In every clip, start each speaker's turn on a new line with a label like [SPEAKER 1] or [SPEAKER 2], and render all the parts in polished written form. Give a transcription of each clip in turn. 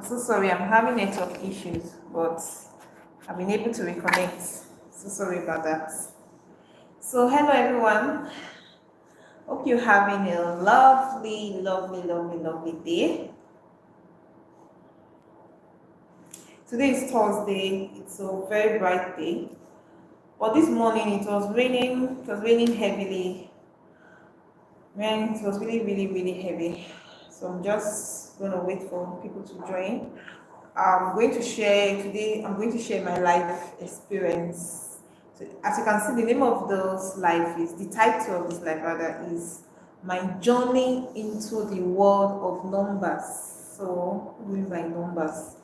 [SPEAKER 1] So sorry, I'm having network issues, but I've been able to reconnect. So sorry about that. So, hello everyone. Hope you're having a lovely day. Today is Thursday. It's a very bright day. But this morning it was raining. It was raining heavily. Man, it was really heavy. So I'm just gonna wait for people to join. I'm going to share my life experience. So as you can see, the name of this life is the title of this life rather is my journey into the world of numbers. So what do you mean by numbers?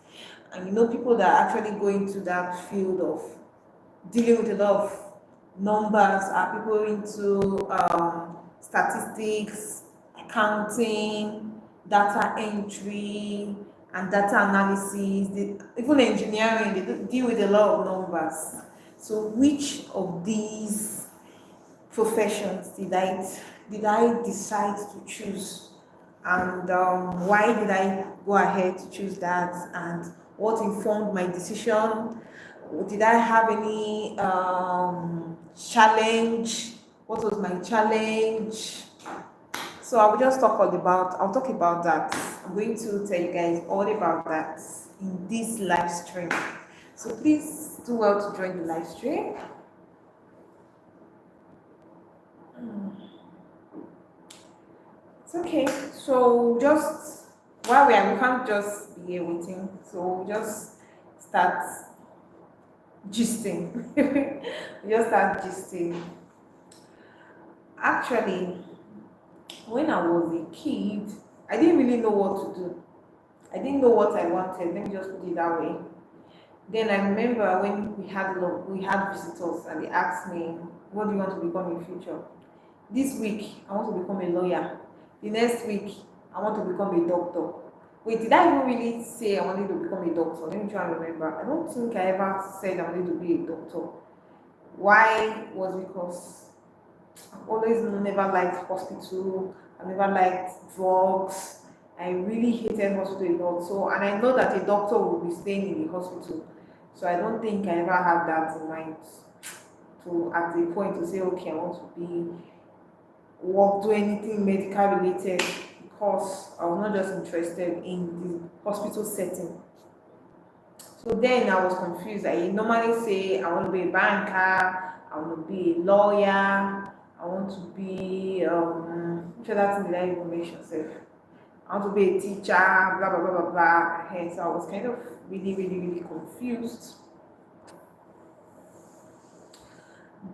[SPEAKER 1] And people that actually go into that field of dealing with a lot of numbers are people into statistics, accounting, data entry, and data analysis. Even engineering, they deal with a lot of numbers. So, which of these professions did I decide to choose, and why did I go ahead to choose that, and what informed my decision? Did I have any challenge? What was my challenge? So I'll talk about that. I'm going to tell you guys all about that in this live stream. So please do well to join the live stream. It's okay. So just while we can't just be here waiting. So we'll just start gisting. We just start gisting. Actually, when I was a kid, I didn't really know what to do. I didn't know what I wanted. Let me just put it that way. Then I remember when we had visitors and they asked me, "What do you want to become in future?" This week, I want to become a lawyer. The next week, I want to become a doctor. Wait, did I even really say I wanted to become a doctor? Let me try and remember. I don't think I ever said I wanted to be a doctor. Why was because I've always never liked hospital. I never liked drugs. I really hated hospital a lot. So, and I know that a doctor will be staying in the hospital. So I don't think I ever had that in mind to at the point to say, okay, I want to be do anything medical related, because I was not just interested in the hospital setting. So then I was confused. I normally say I want to be a banker, I want to be a lawyer, I want to be which other thing did I even mention self? I want to be a teacher, blah blah blah blah blah. And so I was kind of really confused.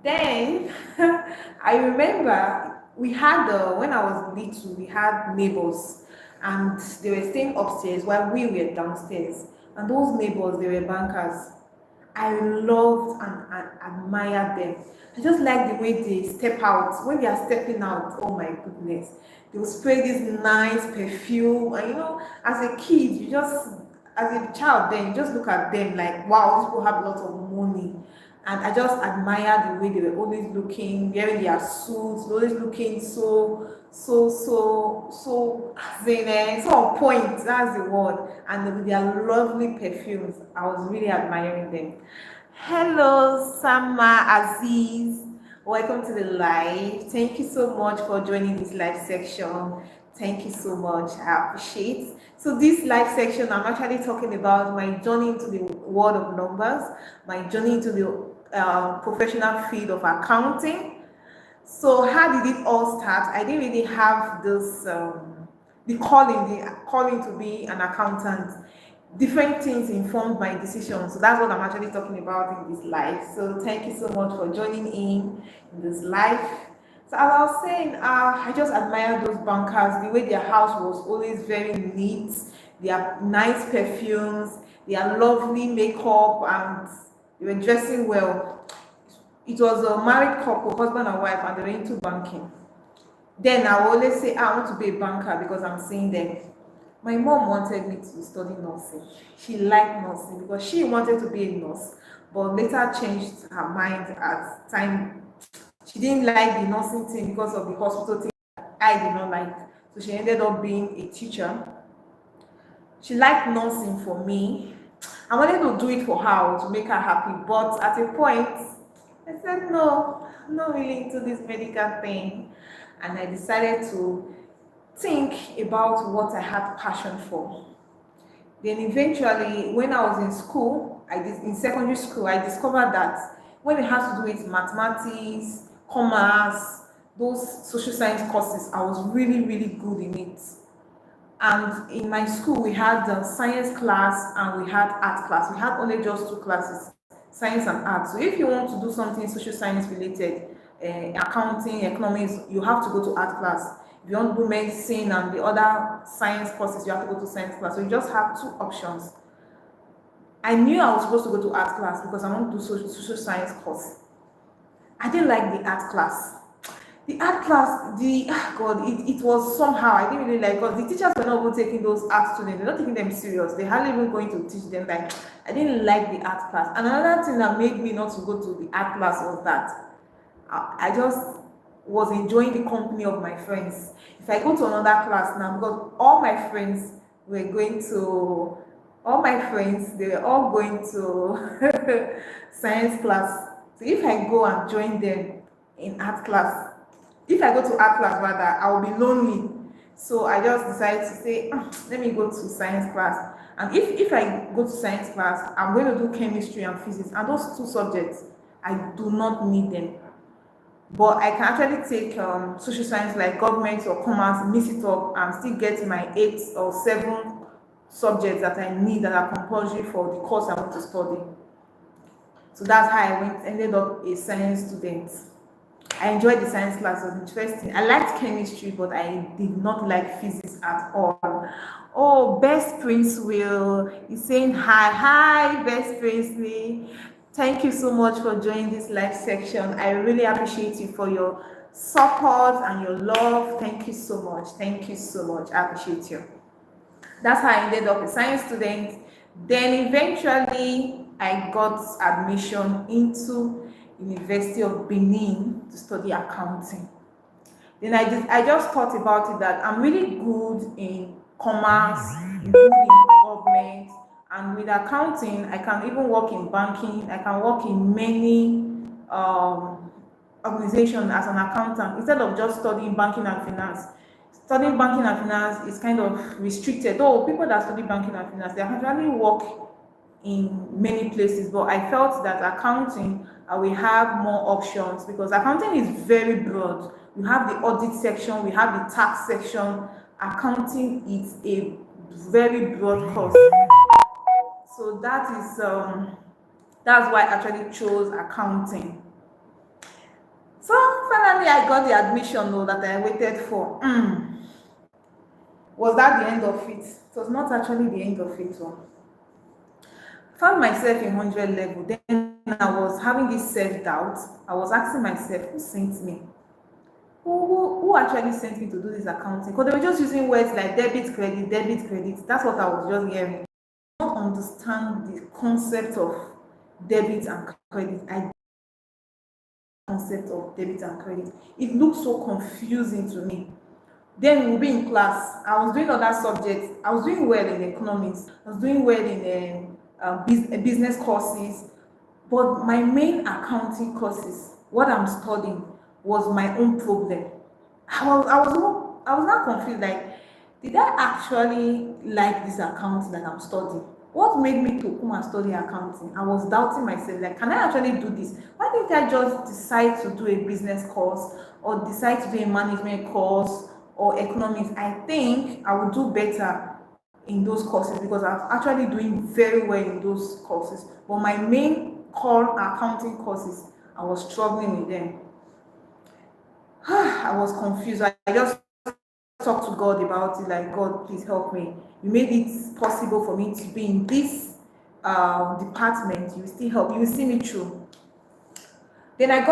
[SPEAKER 1] Then I remember when I was little, we had neighbors, and they were staying upstairs while we were downstairs. And those neighbors, they were bankers. I loved and admired them. I just like the way they step out. When they are stepping out, oh my goodness, they will spray this nice perfume. And as a kid, as a child, then you just look at them like, wow, these people have a lot of money. And I just admire the way they were always looking, wearing their suits, always looking so on point. That's the word. And with their lovely perfumes, I was really admiring them. Hello, Sama Aziz. Welcome to the live. Thank you so much for joining this live section. Thank you so much. I appreciate. So this live section, I'm actually talking about my journey into the world of numbers, my journey into the professional field of accounting. So how did it all start? I didn't really have this the calling to be an accountant. Different things informed my decision. So that's what I'm actually talking about in this live. So thank you so much for joining in this live. So as I was saying, I just admire those bankers, the way their house was always very neat, their nice perfumes, their lovely makeup, and they were dressing well. It was a married couple, husband and wife, and they were into banking. Then I will always say, I want to be a banker because I'm seeing them. My mom wanted me to study nursing. She liked nursing because she wanted to be a nurse, but later changed her mind as time. She didn't like the nursing thing because of the hospital thing I did not like. So she ended up being a teacher. She liked nursing for me. I wanted to do it for her to make her happy, but at a point, I said, no, I'm not really into this medical thing. And I decided to think about what I had passion for. Then eventually, when I was in school, in secondary school, I discovered that when it has to do with mathematics, commerce, those social science courses, I was really, really good in it. And in my school, we had the science class and we had art class. We had only just two classes, science and art. So if you want to do something social science related, accounting, economics, you have to go to art class. If you want to do medicine and the other science courses, you have to go to science class. So you just have two options. I knew I was supposed to go to art class because I want to do social science course. I didn't like the art class. The art class, it was somehow, I didn't really like, because the teachers were not even taking those art students, they're not taking them serious. They hardly even going to teach them. Like, I didn't like the art class. And another thing that made me not to go to the art class was that I just was enjoying the company of my friends. If I go to another class now, because all my friends, they were all going to science class. So if I go and join them in art class, if I go to art class rather, I will be lonely. So I just decided to say, let me go to science class. And if I go to science class, I'm going to do chemistry and physics. And those two subjects, I do not need them. But I can actually take social science like government or commerce, mix it up, and still get my 8 or 7 subjects that I need that are compulsory for the course I want to study. So that's how I ended up a science student. I enjoyed the science class, it was interesting. I liked chemistry, but I did not like physics at all. Oh, Best Prince Will is saying hi. Hi, Best Prince Lee. Thank you so much for joining this live section. I really appreciate you for your support and your love. Thank you so much. Thank you so much. I appreciate you. That's how I ended up a science student. Then eventually I got admission into University of Benin to study accounting. Then I just thought about it that I'm really good in commerce, good in government, and with accounting, I can even work in banking. I can work in many organizations as an accountant instead of just studying banking and finance. Studying banking and finance is kind of restricted. Though people that study banking and finance, they actually work in many places, but I felt that accounting, we have more options because accounting is very broad. We have the audit section, we have the tax section. Accounting is a very broad course. So that's why I actually chose accounting. So finally I got the admission that I waited for. Was that the end of it? It was not actually the end of it. Found myself in 100 level. Then I was having this self-doubt. I was asking myself, who sent me? Who actually sent me to do this accounting? Because they were just using words like debit, credit, debit, credit. That's what I was just hearing. I don't understand the concept of debit and credit. Concept of debit and credit. It looked so confusing to me. Then we'll be in class. I was doing other subjects. I was doing well in economics. I was doing well in business courses. But my main accounting courses, what I'm studying, was my own problem. I was not confused. Like, did I actually like this accounting that I'm studying? What made me to come and study accounting? I was doubting myself, like, can I actually do this? Why didn't I just decide to do a business course or decide to do a management course or economics? I think I would do better in those courses because I'm actually doing very well in those courses. But my main core accounting courses, I was struggling with them. I was confused. I just talked to God about it, like, God, please help me. You made it possible for me to be in this department. You will still help. You will see me through. Then I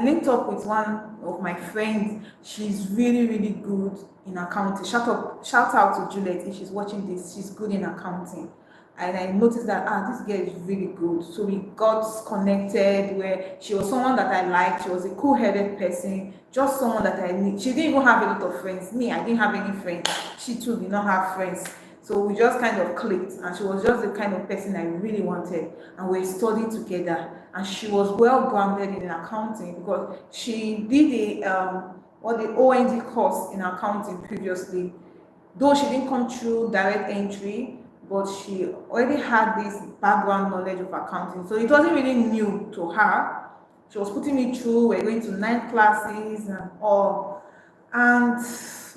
[SPEAKER 1] linked up with one of my friends. She's really, really good in accounting. Shout out to Juliet if she's watching this. She's good in accounting. and I noticed that this girl is really good. So we got connected where she was someone that I liked. She was a cool-headed person, just someone that I need. She didn't even have a lot of friends. Me, I didn't have any friends. She too did not have friends. So we just kind of clicked, and she was just the kind of person I really wanted. And we studied together. And she was well grounded in accounting because she did the OND course in accounting previously. Though she didn't come through direct entry, but she already had this background knowledge of accounting. So it wasn't really new to her. She was putting me through, we're going to 9 classes and all. And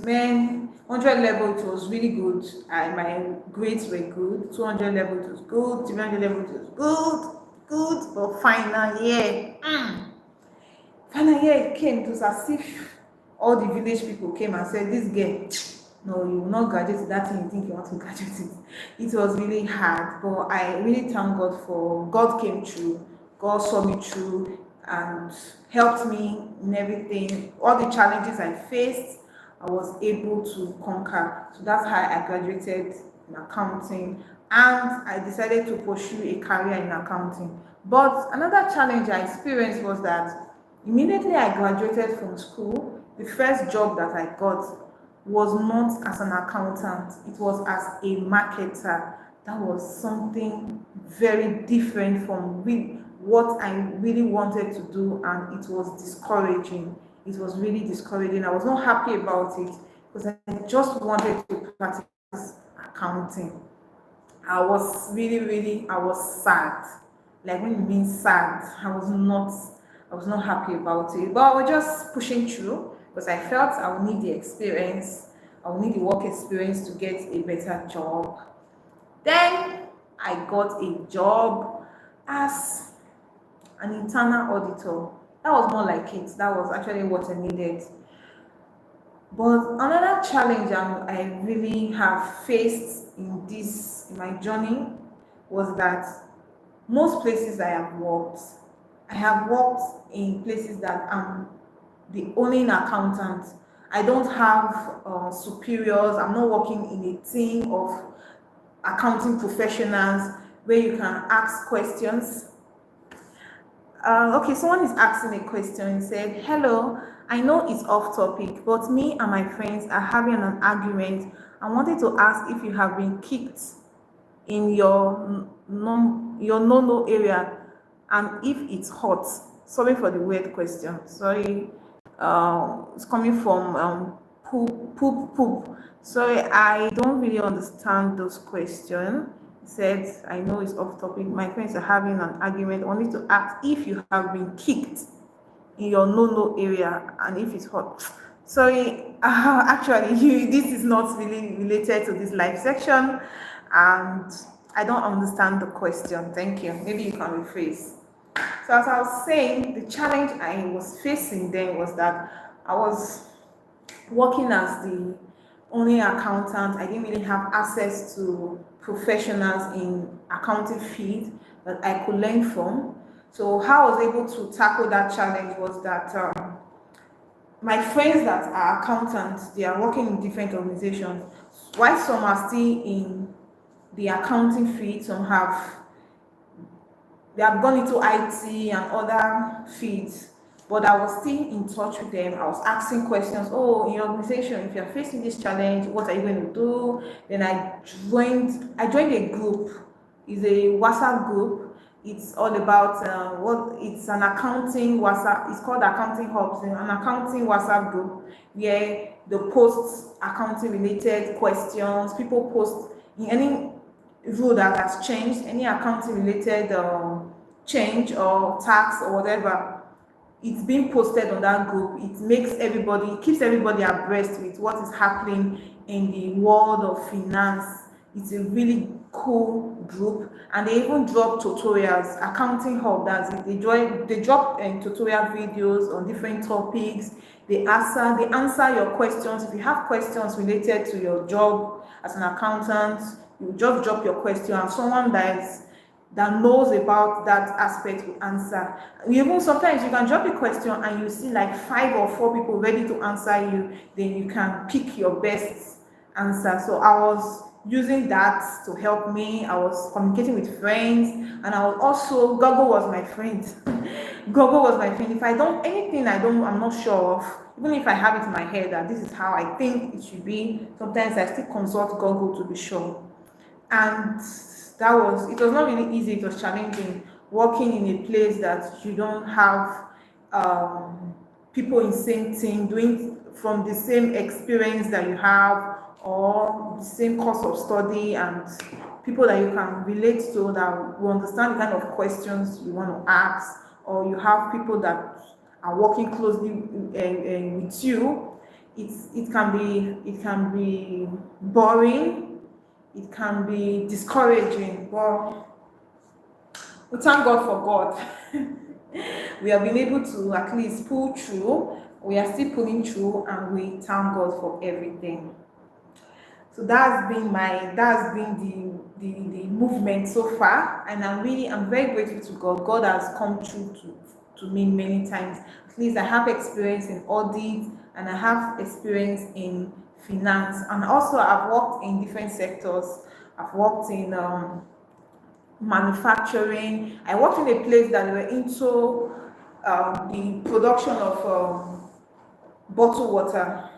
[SPEAKER 1] man, 100 level, it was really good. My grades were good. 200 level, it was good. 300 level, it was good. But final year, final year it came. It was as if all the village people came and said, this girl, no, you will not graduate that thing you think you want to graduate it. It was really hard, but I really thank God for God came through. God saw me through and helped me in everything. All the challenges I faced, I was able to conquer. So that's how I graduated in accounting, and I decided to pursue a career in accounting. But another challenge I experienced was that immediately I graduated from school, the first job that I got was not as an accountant, it was as a marketer. That was something very different from what I really wanted to do, and it was discouraging. It was really discouraging. I was not happy about it because I just wanted to practice accounting. I was sad. Like when you mean sad, I was not happy about it. But I was just pushing through because I felt I would need the experience, I would need the work experience to get a better job. Then I got a job as an internal auditor. That was more like it. That was actually what I needed. But another challenge I really have faced in my journey was that most places I have worked in places that I'm the only accountant. I don't have superiors. I'm not working in a team of accounting professionals where you can ask questions. Okay, someone is asking a question. He said, hello, I know it's off topic, but me and my friends are having an argument. I wanted to ask if you have been kicked in your no area, and if it's hot. Sorry for the weird question. Sorry, it's coming from poop. Sorry, I don't really understand those questions. Said, I know it's off topic. My friends are having an argument. I need to ask if you have been kicked in your no area and if it's hot. Sorry, actually, this is not really related to this live section, and I don't understand the question. Thank you. Maybe you can rephrase. So as I was saying, the challenge I was facing then was that I was working as the only accountant. I didn't really have access to professionals in accounting field that I could learn from. So how I was able to tackle that challenge was that my friends that are accountants, they are working in different organizations. While some are still in the accounting field, they have gone into IT and other fields, but I was still in touch with them. I was asking questions. Oh, in your organization, if you're facing this challenge, what are you going to do? Then I joined a group. It's a WhatsApp group. It's all about it's an accounting WhatsApp. It's called Accounting Hubs, an accounting WhatsApp group where they post accounting related questions. People post in any rule that has changed, any accounting related change or tax or whatever. It's being posted on that group. It keeps everybody abreast with what is happening in the world of finance. It's a really cool group, and they even drop tutorials. Accounting Hub does it. They drop tutorial videos on different topics. They answer your questions. If you have questions related to your job as an accountant, you just drop your question, and someone that knows about that aspect will answer. Even sometimes you can drop a question and you see like 5 or 4 people ready to answer you, then you can pick your best answer. So I was using that to help me. I was communicating with friends, and I was also Google was my friend. Google was my friend. If I don't anything I'm not sure of, even if I have it in my head that this is how I think it should be, sometimes I still consult Google to be sure. And it was not really easy, it was challenging working in a place that you don't have people in same team doing from the same experience that you have, or the same course of study, and people that you can relate to, that will understand the kind of questions you want to ask, or you have people that are working closely with you. It can be boring, it can be discouraging, but we thank God for God. We have been able to at least pull through. We are still pulling through, and we thank God for everything. So that's been the movement so far, and I'm very grateful to God. God has come through to me many times. At least I have experience in audit, and I have experience in finance, and also I've worked in different sectors. I've worked in manufacturing. I worked in a place that were into the production of bottled water.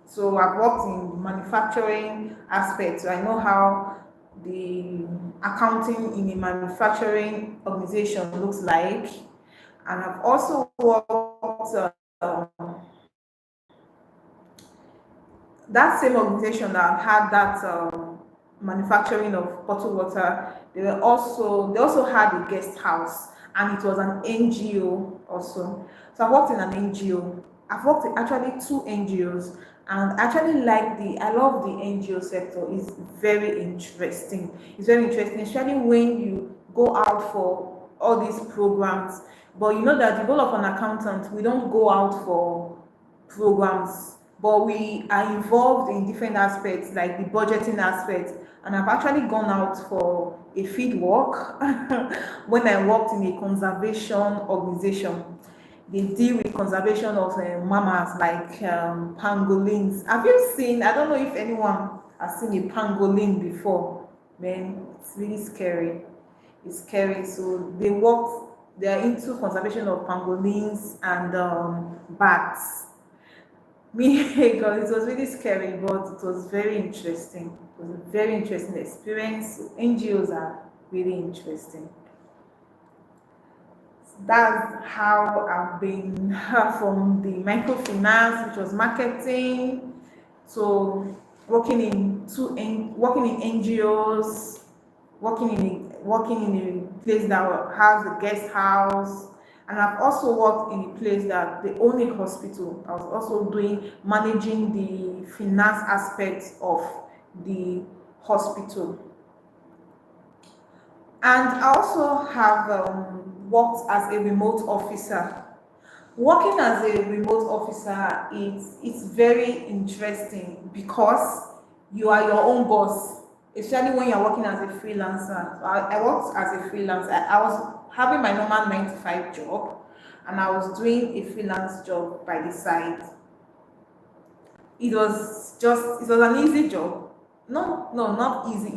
[SPEAKER 1] So I've worked in manufacturing aspects. So I know how the accounting in a manufacturing organization looks like. And I've also worked that same organization that had that manufacturing of bottled water. They also had a guest house, and it was an NGO also. So I worked in an NGO. I've worked in actually two NGOs, and I love the NGO sector. It's very interesting. It's very interesting, especially when you go out for all these programs. But you know that the role of an accountant, we don't go out for programs, but we are involved in different aspects like the budgeting aspect. And I've actually gone out for a field work when I worked in a conservation organization. They deal with conservation of mammals like pangolins. Have you seen? I don't know if anyone has seen a pangolin before. Man, it's really scary. It's scary. So they are into conservation of pangolins and bats. Me, because it was really scary, but it was very interesting. It was a very interesting experience. NGOs are really interesting. That's how I've been from the microfinance, which was marketing, to working in NGOs, working in a place that has a guest house, and I've also worked in a place that they own a hospital. I was also doing managing the finance aspects of the hospital. And I also have worked as a remote officer. Working as a remote officer, it's very interesting because you are your own boss, especially when you're working as a freelancer. So I worked as a freelancer. I was having my normal 9 to 5 job, and I was doing a freelance job by the side. It was an easy job. No, no, not easy.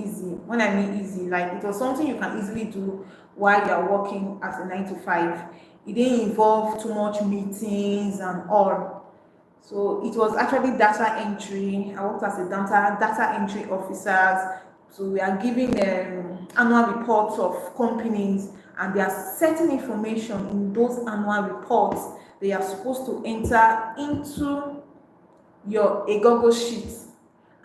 [SPEAKER 1] When I mean easy, like it was something you can easily do while you are working as a 9 to 5. It didn't involve too much meetings and all. So it was actually data entry. I worked as a data entry officers. So we are giving annual reports of companies, and there are certain information in those annual reports they are supposed to enter into a Google sheet,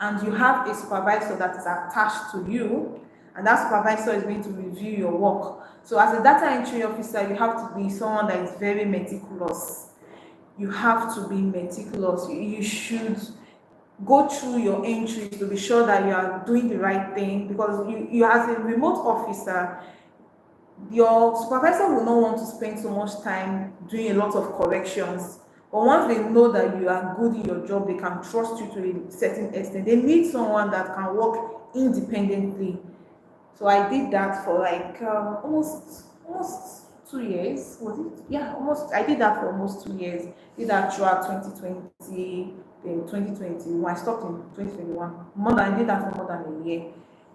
[SPEAKER 1] and you have a supervisor that is attached to you, and that supervisor is going to review your work. So as a data entry officer, you have to be someone that is very meticulous. You have to be meticulous. You should go through your entries to be sure that you are doing the right thing, because you as a remote officer, your supervisor will not want to spend so much time doing a lot of corrections. But once they know that you are good in your job, they can trust you to a certain extent. They need someone that can work independently. So I did that for like almost 2 years. Was it? Yeah, almost. I did that for almost 2 years. Did that throughout 2020, in 2021. I stopped in 2021. More than I did that for more than a year.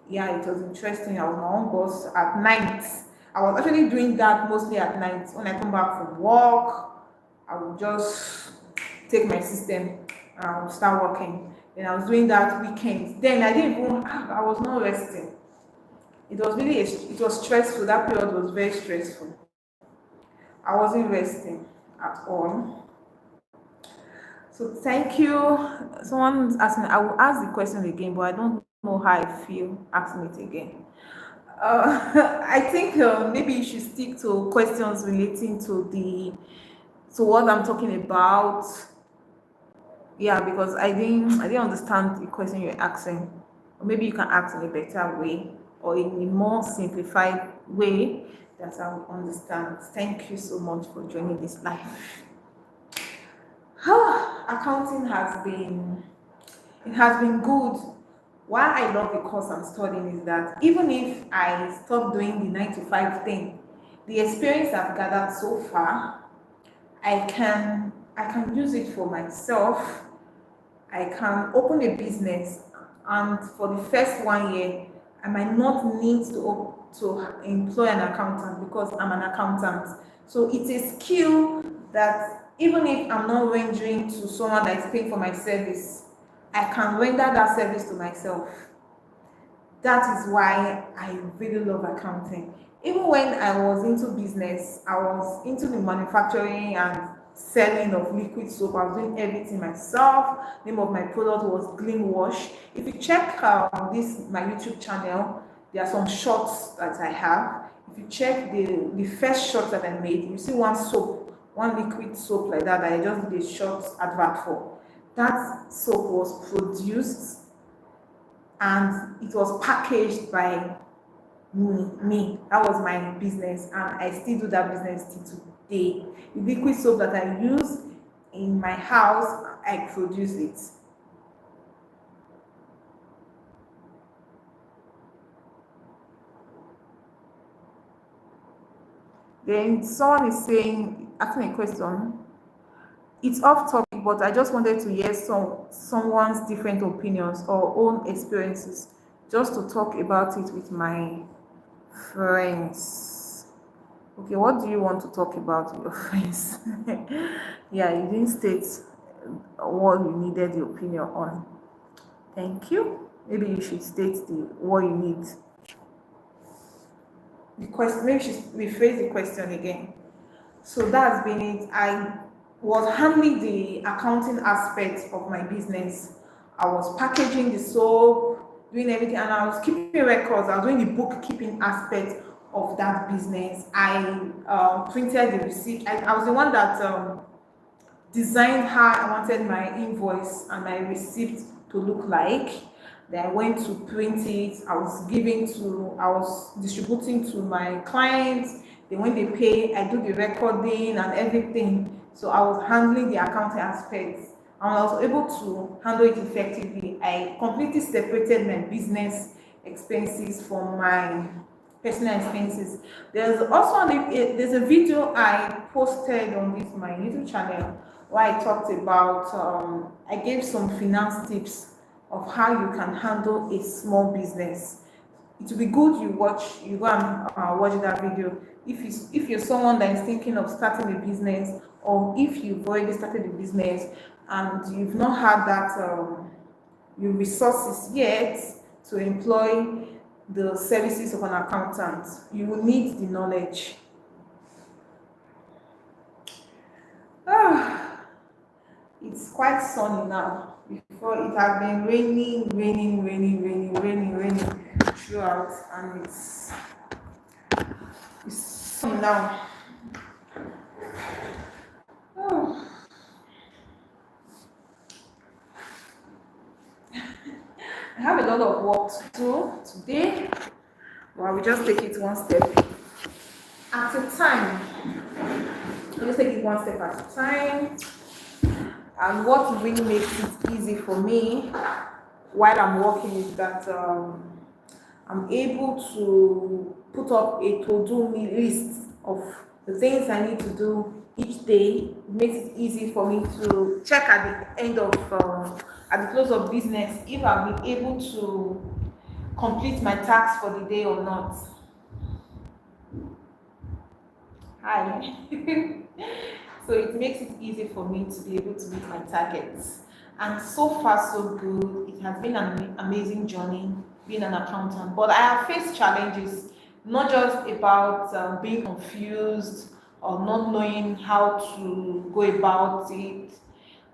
[SPEAKER 1] Yeah, it was interesting. I was my own boss at night. I was actually doing that mostly at night. When I come back from work, I would just take my system and I would start working. Then I was doing that weekends. Then I didn't even, I was not resting. It was really, it was stressful. That period was very stressful. I wasn't resting at all. So thank you. Someone's asking, I will ask the question again, but I don't know how I feel asking it again. I think maybe you should stick to questions relating to what I'm talking about. Yeah, because I didn't understand the question you're asking. Or maybe you can ask in a better way or in a more simplified way that I will understand. Thank you so much for joining this live. Accounting has been good. Why I love the course I'm studying is that even if I stop doing the 9 to 5 thing, the experience I've gathered so far, I can use it for myself. I can open a business, and for the first 1 year, I might not need to employ an accountant because I'm an accountant. So it's a skill that even if I'm not rendering to someone that is paying for my service, I can render that service to myself. That is why I really love accounting. Even when I was into business, I was into the manufacturing and selling of liquid soap. I was doing everything myself. Name of my product was Gleam Wash. If you check this my YouTube channel, there are some shorts that I have. If you check the first short that I made, you see one soap, one liquid soap like that I just did a short advert for. That soap was produced and it was packaged by me. That was my business, and I still do that business till today. The liquid soap that I use in my house, I produce it. Then someone is asking a question. It's off topic, but I just wanted to hear someone's different opinions or own experiences, just to talk about it with my friends. Okay, what do you want to talk about with your friends? Yeah, you didn't state what you needed the opinion on. Thank you. Maybe you should state what you need. The question, maybe you should rephrase the question again. So that's been it. I was handling the accounting aspect of my business. I was packaging the soap, doing everything, and I was keeping records. I was doing the bookkeeping aspect of that business. I printed the receipt. I was the one that designed how I wanted my invoice and my receipt to look like. Then I went to print it. I was distributing to my clients. Then when they pay, I do the recording and everything. So I was handling the accounting aspects, and I was able to handle it effectively. I completely separated my business expenses from my personal expenses. There's a video I posted on my YouTube channel where I talked about I gave some finance tips of how you can handle a small business. It will be good you go and watch that video if you're someone that is thinking of starting a business, or if you've already started a business and you've not had that your resources yet to employ the services of an accountant. You will need the knowledge. It's quite sunny now. Before, it has been raining throughout, and it's sunny now. I have a lot of work to do today, but I will just take it one step at a time. I'll just take it one step at a time. And what really makes it easy for me while I'm working is that I'm able to put up a to-do list of the things I need to do each day. It makes it easy for me to check at the end of at the close of business if I've been able to complete my tasks for the day or not. Hi. So it makes it easy for me to be able to meet my targets. And so far, so good. It has been an amazing journey being an accountant. But I have faced challenges, not just about being confused or not knowing how to go about it,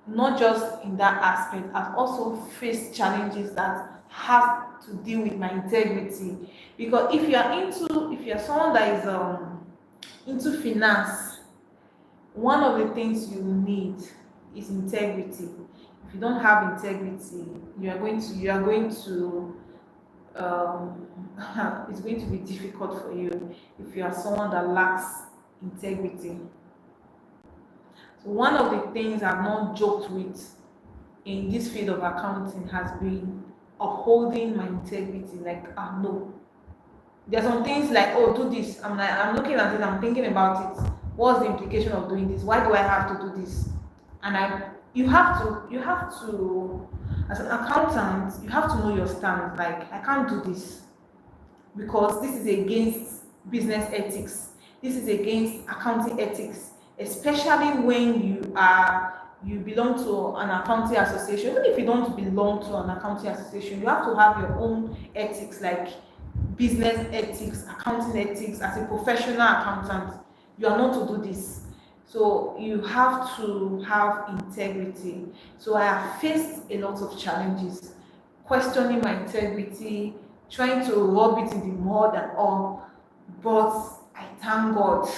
[SPEAKER 1] not just in that aspect. I've also faced challenges that have to deal with my integrity. Because if you're someone that is into finance, one of the things you need is integrity. If you don't have integrity, um, it's going to be difficult for you if you are someone that lacks integrity. So one of the things I've not joked with in this field of accounting has been upholding my integrity. Like, no, there's some things like, oh, do this. I'm looking at it, I'm thinking about it. What's the implication of doing this? Why do I have to do this? And you have to, as an accountant, you have to know your stand. Like, I can't do this because this is against business ethics. This is against accounting ethics, especially when you belong to an accounting association. Even if you don't belong to an accounting association, you have to have your own ethics, like business ethics, accounting ethics. As a professional accountant, you are not to do this. So you have to have integrity. So I have faced a lot of challenges, questioning my integrity, trying to rub it in the mud and all. But I thank God.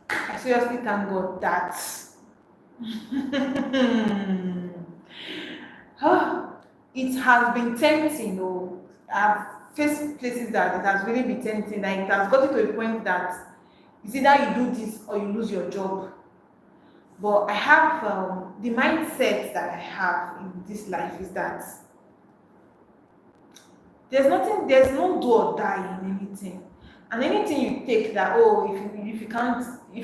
[SPEAKER 1] I seriously thank God that it has been tempting. Oh, I've faced places that it has really been tempting. Like, it has gotten to a point that it's either you do this or you lose your job. But I have the mindset that I have in this life is that there's no do or die in anything. And anything you take that, oh, if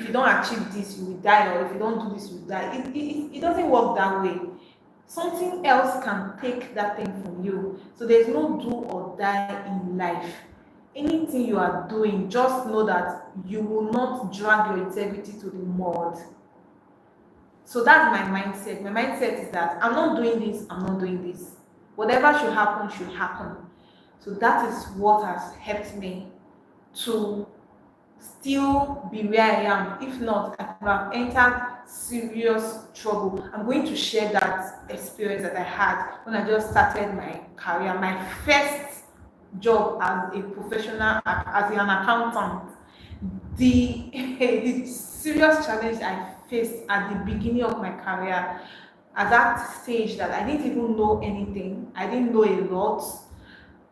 [SPEAKER 1] you don't achieve this, you will die, or if you don't do this, you will die. It doesn't work that way. Something else can take that thing from you. So there's no do or die in life. Anything you are doing, just know that you will not drag your integrity to the mud. So that's my mindset. My mindset is that I'm not doing this, I'm not doing this. Whatever should happen, should happen. So that is what has helped me to still be where I am. If not, I could have entered serious trouble. I'm going to share that experience that I had when I just started my career. My first job as a professional, as an accountant. The serious challenge I faced at the beginning of my career, at that stage that I didn't even know anything. I didn't know a lot.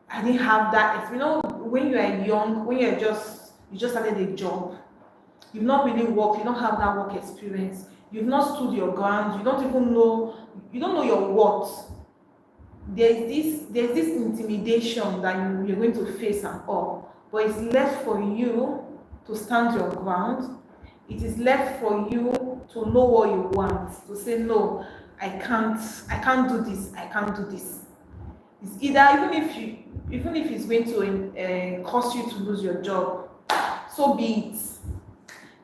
[SPEAKER 1] I didn't have that. You know, when you are young, when you just started a job, you've not really worked, you don't have that work experience, you've not stood your ground, you don't know your worth. There's this intimidation that you're going to face and all, but it's left for you to stand your ground. It is left for you to know what you want, to say no, I can't do this, I can't do this. It's either, even if it's going to cause you to lose your job, so be it.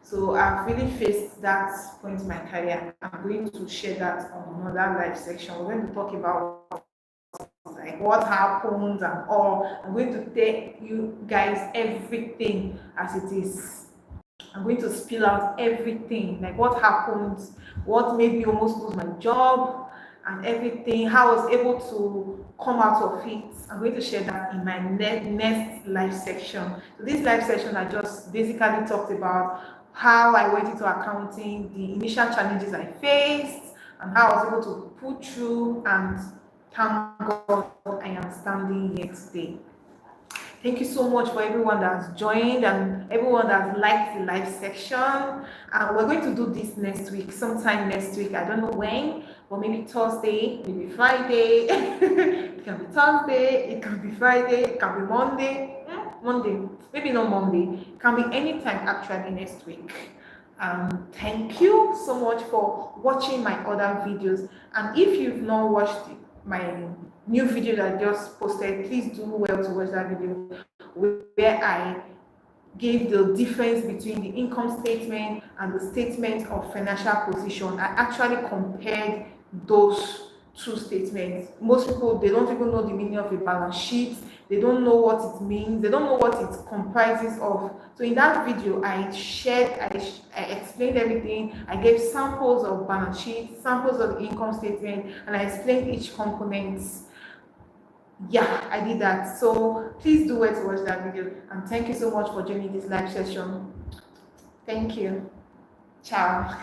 [SPEAKER 1] So I've really faced that point in my career. I'm going to share that on another live section. We're going to talk about like what happens and all. I'm going to tell you guys everything as it is. I'm going to spill out everything, like what happened, what made me almost lose my job, and everything, how I was able to come out of it. I'm going to share that in my next live section. So this live section, I just basically talked about how I went into accounting, the initial challenges I faced, and how I was able to pull through, and thank God I am standing here today. Thank you so much for everyone that's joined and everyone that's liked the live section. We're going to do this next week, sometime next week. I don't know when, but maybe Thursday, maybe Friday. It can be Thursday, it can be Friday, it can be Monday. Monday, maybe not Monday. It can be anytime actually next week. Thank you so much for watching my other videos. And if you've not watched my new video that I just posted, please do well to watch that video where I gave the difference between the income statement and the statement of financial position. I actually compared those two statements. Most people, they don't even know the meaning of a balance sheet. They don't know what it means. They don't know what it comprises of. So in that video, I explained everything. I gave samples of balance sheet, samples of income statement, and I explained each component. Yeah, I did that. So please do well to watch that video. And thank you so much for joining this live session. Thank you. Ciao.